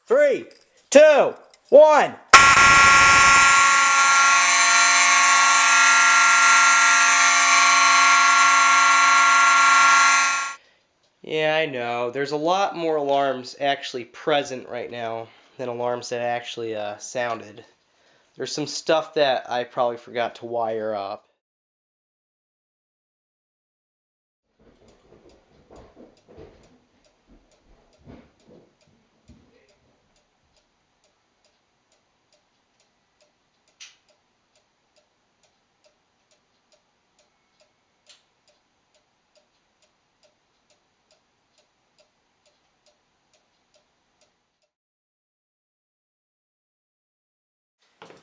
3, 2, 1. Yeah, I know. There's a lot more alarms actually present right now than alarms that actually sounded. There's some stuff that I probably forgot to wire up.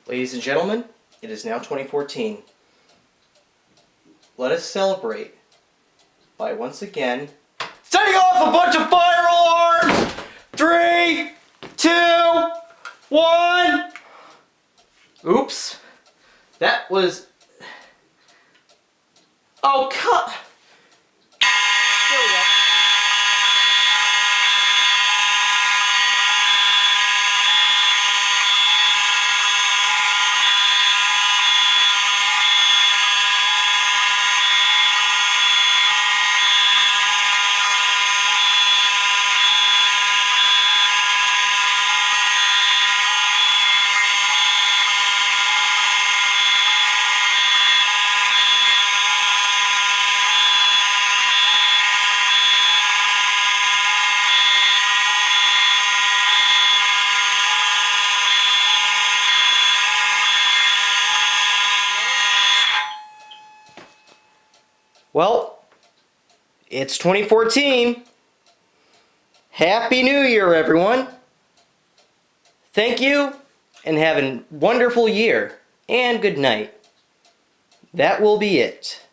Ladies and gentlemen, it is now 2014. Let us celebrate by once again setting off a bunch of fire alarms! 3, 2, 1. Oops. That was... Oh, cut! There we go. Well, it's 2014. Happy New Year, everyone. Thank you, and have a wonderful year, and good night. That will be it.